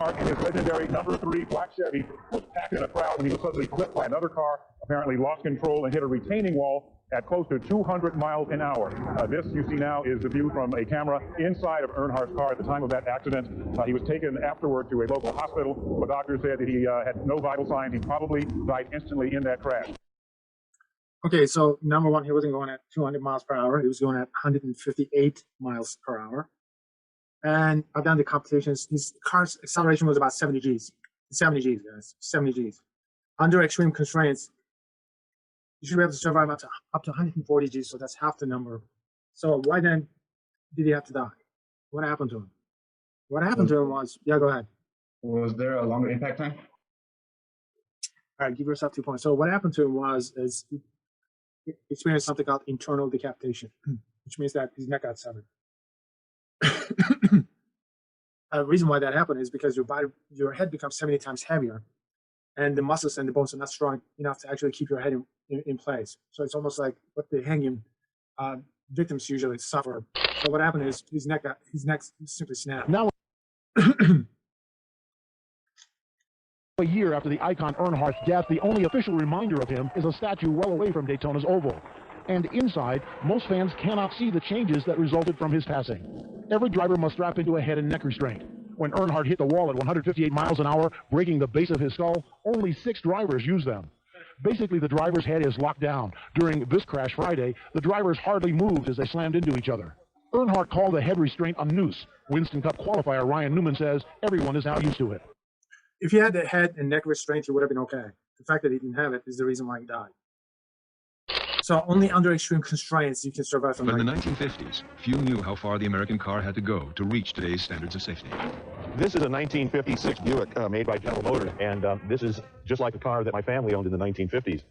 And his legendary #3 black Chevy was packed in a crowd when he was suddenly clipped by another car, apparently lost control and hit a retaining wall at close to 200 miles an hour. This you see now is the view from a camera inside of Earnhardt's car at the time of that accident. He was taken afterward to a local hospital, but doctors said that he had no vital signs. He probably died instantly in that crash. Okay, so number one, he wasn't going at 200 miles per hour. He was going at 158 miles per hour. And I've done the computations. His car's acceleration was about 70 Gs. 70 Gs, guys. 70 Gs. Under extreme constraints, you should be able to survive up to 140 Gs, so that's half the number. So why then did he have to die? What happened to him? What happened to him was, yeah, go ahead. Was there a longer impact time? All right, give yourself 2 points. So what happened to him is he experienced something called internal decapitation, which means that his neck got severed. The reason why that happened is because your head becomes 70 times heavier, and the muscles and the bones are not strong enough to actually keep your head in place. So it's almost like what the hanging victims usually suffer. So what happened is his neck simply snapped. Now, a year after the icon Earnhardt's death, the only official reminder of him is a statue well away from Daytona's Oval. And inside, most fans cannot see the changes that resulted from his passing. Every driver must strap into a head and neck restraint. When Earnhardt hit the wall at 158 miles an hour, breaking the base of his skull, only 6 drivers used them. Basically, the driver's head is locked down. During this crash Friday, the drivers hardly moved as they slammed into each other. Earnhardt called the head restraint a noose. Winston Cup qualifier Ryan Newman says everyone is now used to it. If he had the head and neck restraint, he would have been okay. The fact that he didn't have it is the reason why he died. So only under extreme constraints you can survive from. But in the 1950s, few knew how far the American car had to go to reach today's standards of safety. This is a 1956 Buick made by General Motors, and this is just like a car that my family owned in the 1950s.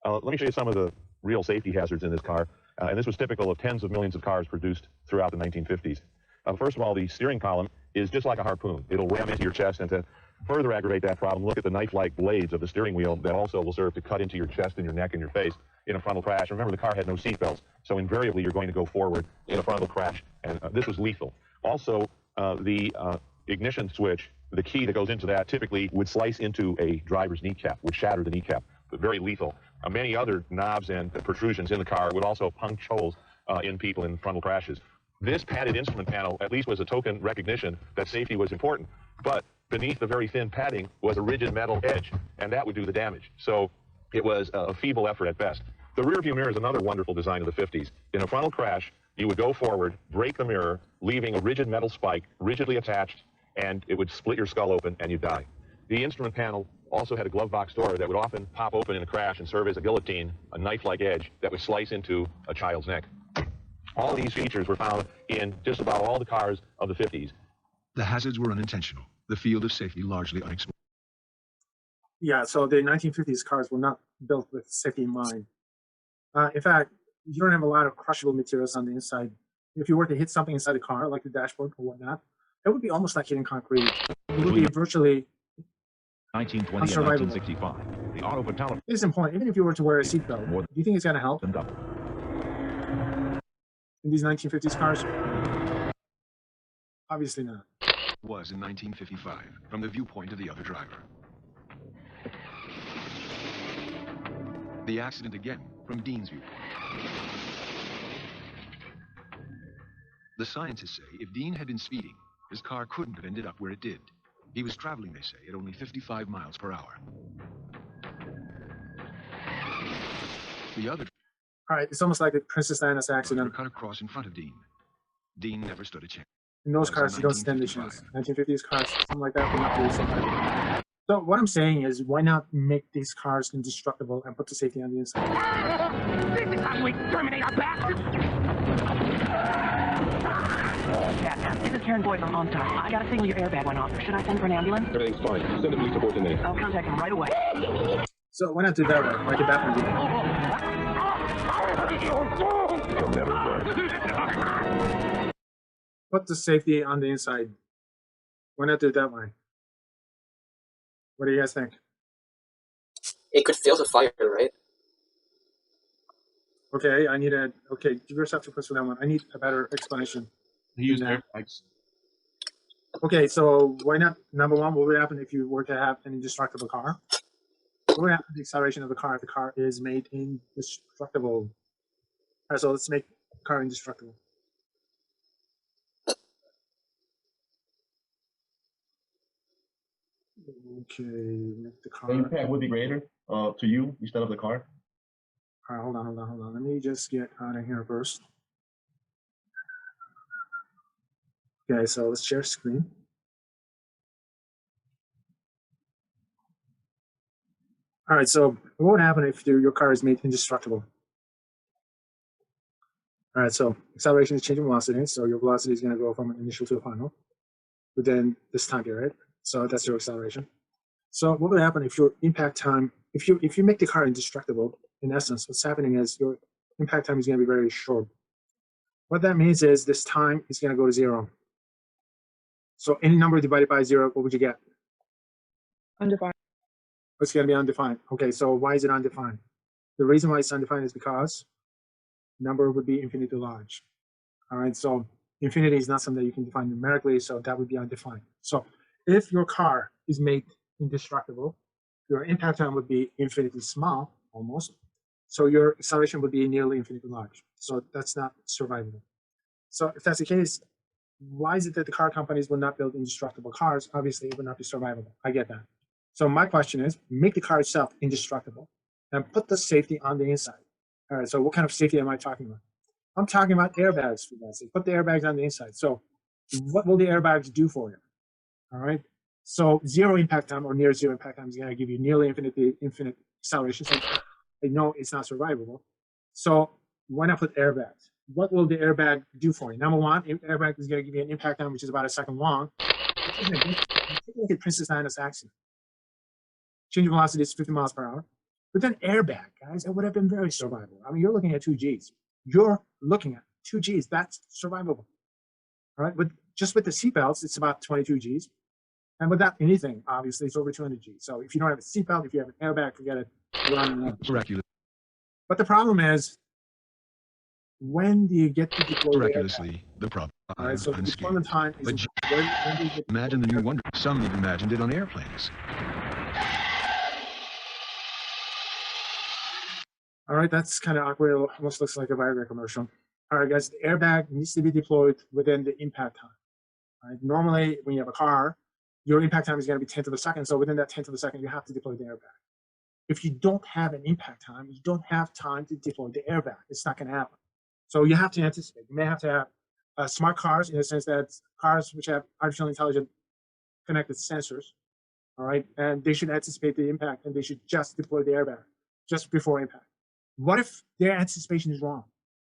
Let me show you some of the real safety hazards in this car, and this was typical of tens of millions of cars produced throughout the 1950s. First of all, the steering column is just like a harpoon. It'll ram into your chest, and to further aggravate that problem, look at the knife-like blades of the steering wheel that also will serve to cut into your chest and your neck and your face in a frontal crash. Remember, the car had no seat belts, so invariably you're going to go forward in a frontal crash, and this was lethal. Also, the ignition switch, the key that goes into that, typically would slice into a driver's kneecap, would shatter the kneecap, but very lethal. Many other knobs and protrusions in the car would also punch holes in people in frontal crashes. This padded instrument panel at least was a token recognition that safety was important, but beneath the very thin padding was a rigid metal edge, and that would do the damage. So it was a feeble effort at best. The rear view mirror is another wonderful design of the 50s. In a frontal crash, you would go forward, break the mirror, leaving a rigid metal spike rigidly attached, and it would split your skull open and you'd die. The instrument panel also had a glove box door that would often pop open in a crash and serve as a guillotine, a knife-like edge that would slice into a child's neck. All of these features were found in just about all the cars of the 50s. The hazards were unintentional, the field of safety largely unexplored. Yeah, so the 1950s cars were not built with safety in mind. In fact, you don't have a lot of crushable materials on the inside. If you were to hit something inside the car, like the dashboard or whatnot, it would be almost like hitting concrete. It would be virtually 1920 and 1965. The auto fatality is important. Even if you were to wear a seatbelt, do you think it's going to help in these 1950s cars? Obviously not. Was in 1955, from the viewpoint of the other driver. The accident again, from Dean's viewpoint. The scientists say if Dean had been speeding, his car couldn't have ended up where it did. He was traveling, they say, at only 55 miles per hour. The other... All right, it's almost like the Princess Diana's accident. Cut across in front of Dean. Dean never stood a chance. In those cars, you don't stand a chance. 1950s cars, something like that, would not really survive. So what I'm saying is, why not make these cars indestructible and put the safety on the inside? This is ugly, Terminator bastard! This is Karen Boyd from OnStar. I got a signal your airbag went off. Should I send for an ambulance? Everything's fine. Send a police report to me. I'll contact him right away. So why not do that way, like a Batman did? You'll never learn. Put the safety on the inside. Why not do it that way? What do you guys think? It could fail to fire, right? Okay, I need a... Okay, give yourself 2 points for that one. I need a better explanation. He used airbags. Okay, so why not? Number one, what would happen if you were to have an indestructible car? What would happen to the acceleration of the car if the car is made indestructible? All right, so let's make the car indestructible. Okay, make the car. The impact would be greater to you instead of the car. All right, hold on. Let me just get out of here first. Okay, so let's share screen. All right, so what would happen if your car is made indestructible? All right, so acceleration is changing velocity, so your velocity is going to go from initial to final within this time period. So that's your acceleration. So what would happen if your impact time, if you make the car indestructible, in essence, what's happening is your impact time is going to be very short. What that means is this time is going to go to 0. So any number divided by 0, what would you get? Undefined. It's going to be undefined. Okay, so why is it undefined? The reason why it's undefined is because number would be infinitely large. All right, so infinity is not something that you can define numerically, so that would be undefined. So if your car is made indestructible, your impact time would be infinitely small, almost. So your acceleration would be nearly infinitely large. So that's not survivable. So if that's the case, why is it that the car companies will not build indestructible cars? Obviously, it would not be survivable. I get that. So my question is, make the car itself indestructible and put the safety on the inside. All right, so what kind of safety am I talking about? I'm talking about airbags, for that sake. Put the airbags on the inside. So what will the airbags do for you? All right, so 0 impact time or near 0 impact time is going to give you nearly infinite acceleration. So I know it's not survivable. So why not put airbags? What will the airbag do for you? Number one, airbag is going to give you an impact time which is about a second long. Take a look at Princess Diana's accident. Change of velocity is 50 miles per hour. But then airbag, guys, that would have been very survivable. I mean, you're looking at 2 Gs. You're looking at 2 Gs. That's survivable. All right, but just with the seatbelts, it's about 22 Gs. And without anything, obviously, it's over 200 Gs. So if you don't have a seatbelt, if you have an airbag, forget it. You're on the Miraculous. But the problem is, when do you get to deploy Miraculously, the problem. All right, so the deployment time is But when do you get imagine the new wonder. Some even imagined it on airplanes. All right, that's kind of awkward. It almost looks like a Viagra commercial. All right, guys, the airbag needs to be deployed within the impact time. All right, normally, when you have a car, your impact time is going to be 10th of a second. So within that 10th of a second, you have to deploy the airbag. If you don't have an impact time, you don't have time to deploy the airbag. It's not going to happen. So you have to anticipate. You may have to have smart cars in the sense that cars which have artificial intelligent connected sensors, all right, and they should anticipate the impact and they should just deploy the airbag just before impact. What if their anticipation is wrong?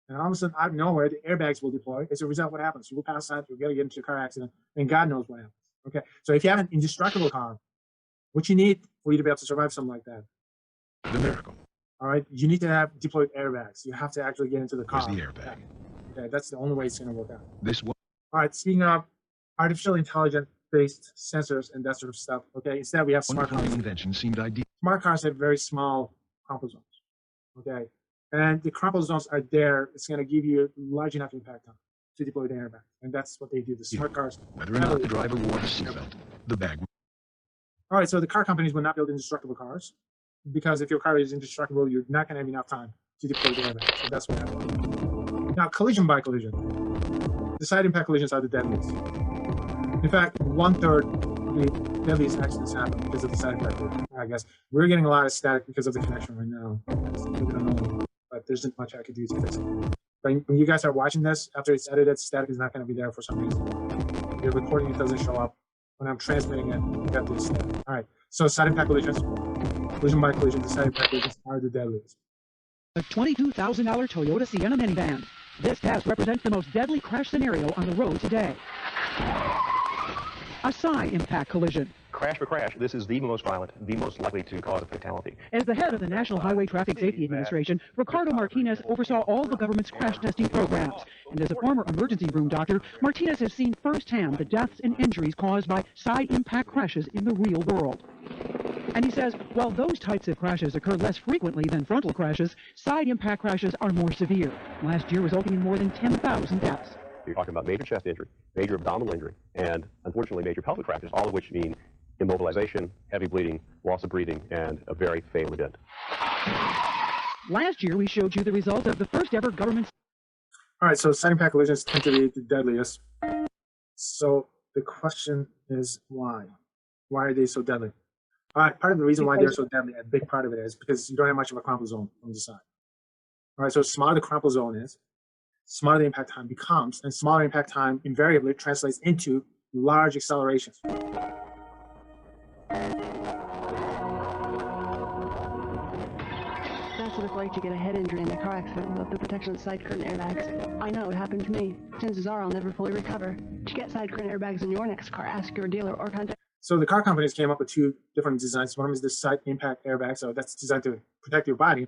And all of a sudden, out of nowhere, the airbags will deploy. As a result, what happens? You will pass out, you'll get into a car accident, and God knows what happens. Okay, so if you have an indestructible car, what you need for you to be able to survive something like that? The miracle. All right, you need to have deployed airbags. You have to actually get into the car. Where's the airbag? Okay, that's the only way it's going to work out. This one. All right, speaking of artificial intelligence-based sensors and that sort of stuff, okay, instead we have smart cars. Invention seemed ideal. Smart cars have very small crumple zones, okay? And the crumple zones are there. It's going to give you large enough impact time to deploy the airbag. And that's what they do. The smart cars. Whether or not the driver wore the seatbelt, the bag. All right, so the car companies will not build indestructible cars because if your car is indestructible, you're not going to have enough time to deploy the airbag. So that's what happens. Now, collision by collision. The side impact collisions are the deadliest. In fact, 1/3 of the deadliest accidents happen because of the side impact collision. I guess we're getting a lot of static because of the connection right now. But there's not much I could do to fix it. But when you guys are watching this, after it's edited, static is not going to be there for some reason. Your recording, it doesn't show up. When I'm transmitting it, you got this static. All right, so side impact collisions, collision by collision, the side impact collisions are the deadliest. A $22,000 Toyota Sienna minivan. This test represents the most deadly crash scenario on the road today. A side impact collision. Crash for crash, this is the most violent, the most likely to cause a fatality. As the head of the National Highway Traffic Safety Administration, Ricardo Martinez oversaw all the government's crash testing programs. And as a former emergency room doctor, Martinez has seen firsthand the deaths and injuries caused by side impact crashes in the real world. And he says, while those types of crashes occur less frequently than frontal crashes, side impact crashes are more severe, last year resulting in more than 10,000 deaths. You're talking about major chest injury, major abdominal injury, and unfortunately major pelvic fractures, all of which mean immobilization, heavy bleeding, loss of breathing, and a very fatal event. Last year, we showed you the result of the first ever government. All right, so side impact collisions tend to be the deadliest. So the question is why? Why are they so deadly? All right, part of the reason why they're so deadly, a big part of it is because you don't have much of a crumple zone on the side. All right, so smaller the crumple zone is, smaller the impact time becomes, and smaller impact time invariably translates into large accelerations. That's what it's like to get a head injury in a car accident without the protection of side curtain airbags. I know it happened to me. Chances are I'll never fully recover. To get side curtain airbags in your next car, ask your dealer or contact. So the car companies came up with two different designs. One is the side impact airbag, so that's designed to protect your body.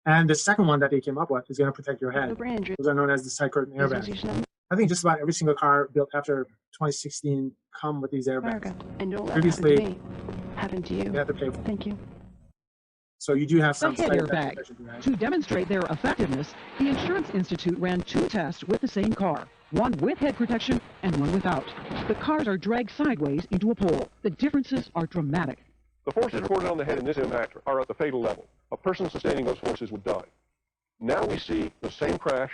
And the second one that they came up with is going to protect your head. Those are known as the side curtain airbags. I think just about every single car built after 2016 come with these airbags. And don't let Previously, it happen to you. You have to pay for it. Thank you. So you do have some head airbag. To demonstrate their effectiveness, the Insurance Institute ran 2 tests with the same car, one with head protection and one without. The cars are dragged sideways into a pole. The differences are dramatic. The forces recorded on the head in this impact are at the fatal level. A person sustaining those forces would die. Now we see the same crash,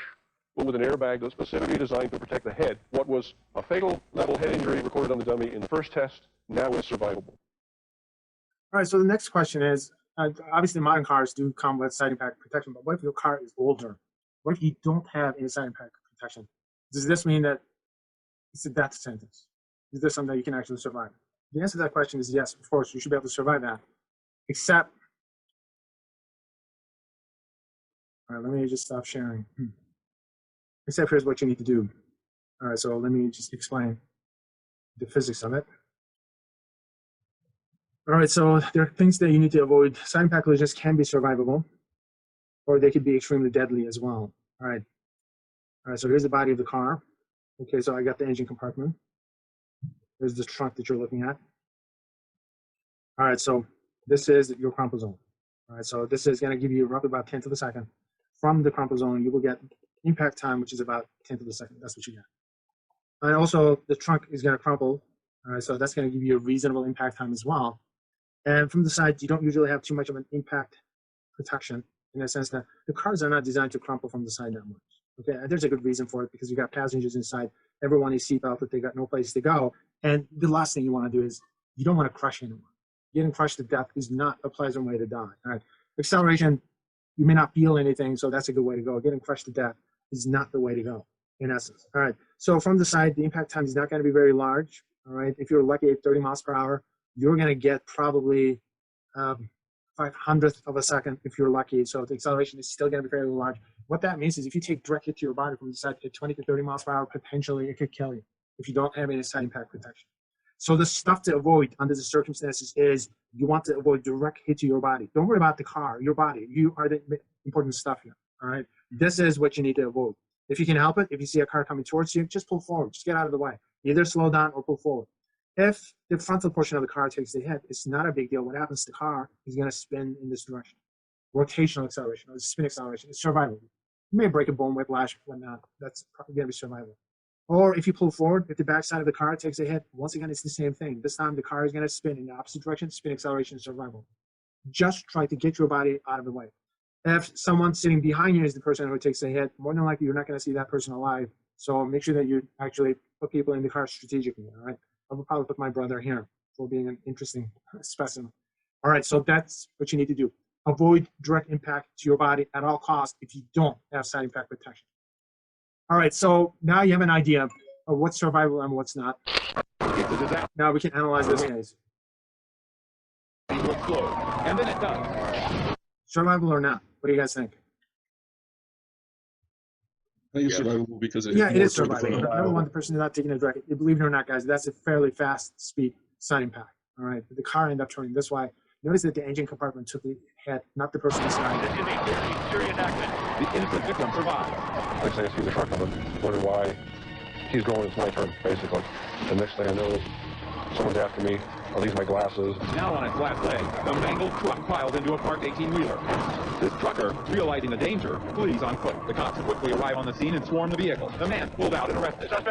but with an airbag that's specifically designed to protect the head. What was a fatal level head injury recorded on the dummy in the first test now is survivable. All right, so the next question is, obviously modern cars do come with side impact protection, but what if your car is older? What if you don't have any side impact protection? Does this mean that it's a death sentence? Is this something that you can actually survive? The answer to that question is yes, of course, you should be able to survive that. Except, all right, let me just stop sharing. Except here's what you need to do. All right, so let me just explain the physics of it. All right, so there are things that you need to avoid. Side impact collisions can be survivable, or they could be extremely deadly as well. All right, so here's the body of the car. Okay, so I got the engine compartment. There's the trunk that you're looking at. All right, so this is your crumple zone. All right, so this is going to give you roughly about 10 to the second. From the crumple zone, you will get impact time, which is about 10 to the second. That's what you get. And also, the trunk is going to crumple. All right, so that's going to give you a reasonable impact time as well. And from the side, you don't usually have too much of an impact protection in the sense that the cars are not designed to crumple from the side that much. Okay, and there's a good reason for it because you got passengers inside. Everyone is seatbelted, they got no place to go. And the last thing you want to do is you don't want to crush anyone. Getting crushed to death is not a pleasant way to die. All right, acceleration, you may not feel anything, so that's a good way to go. Getting crushed to death is not the way to go, in essence. All right, so from the side, the impact time is not going to be very large. All right, if you're lucky at 30 miles per hour, you're going to get probably 500th of a second if you're lucky. So the acceleration is still going to be fairly large. What that means is if you take direct hit to your body from the side at 20 to 30 miles per hour, potentially it could kill you if you don't have any side impact protection. So the stuff to avoid under the circumstances is you want to avoid direct hit to your body. Don't worry about the car, your body. You are the important stuff here. All right. This is what you need to avoid. If you can help it, if you see a car coming towards you, just pull forward. Just get out of the way. Either slow down or pull forward. If the frontal portion of the car takes the hit, it's not a big deal. What happens to the car is going to spin in this direction. Rotational acceleration or spin acceleration. It's survivable. You may break a bone, whiplash, whatnot. That's probably going to be survivable. Or if you pull forward, if the backside of the car takes a hit, once again, it's the same thing. This time the car is going to spin in the opposite direction. Spin acceleration is survivable. Just try to get your body out of the way. If someone sitting behind you is the person who takes a hit, more than likely you're not going to see that person alive. So make sure that you actually put people in the car strategically, all right? I will probably put my brother here for being an interesting specimen. All right, so that's what you need to do. Avoid direct impact to your body at all costs if you don't have side impact protection. All right, so now you have an idea of what's survivable and what's not. Now we can analyze this case. And then it does. Survivable or not? What do you guys think? I think it's survivable because it is survivable. Number one, the person is not taking a direct. Believe it or not, guys, that's a fairly fast speed side impact. All right, the car ended up turning this way. Notice that the engine compartment took the hit, not the person inside. This is a serious accident. The innocent victim survived. Next thing I see the car coming, wonder why he's going, it's my turn, basically. The next thing I know, Someone's after me. Are these my glasses? Now on its last leg, a mangled truck piled into a parked 18-wheeler. This trucker, realizing the danger, flees on foot. The cops quickly arrive on the scene and swarm the vehicle. The man pulled out and arrested. Suspect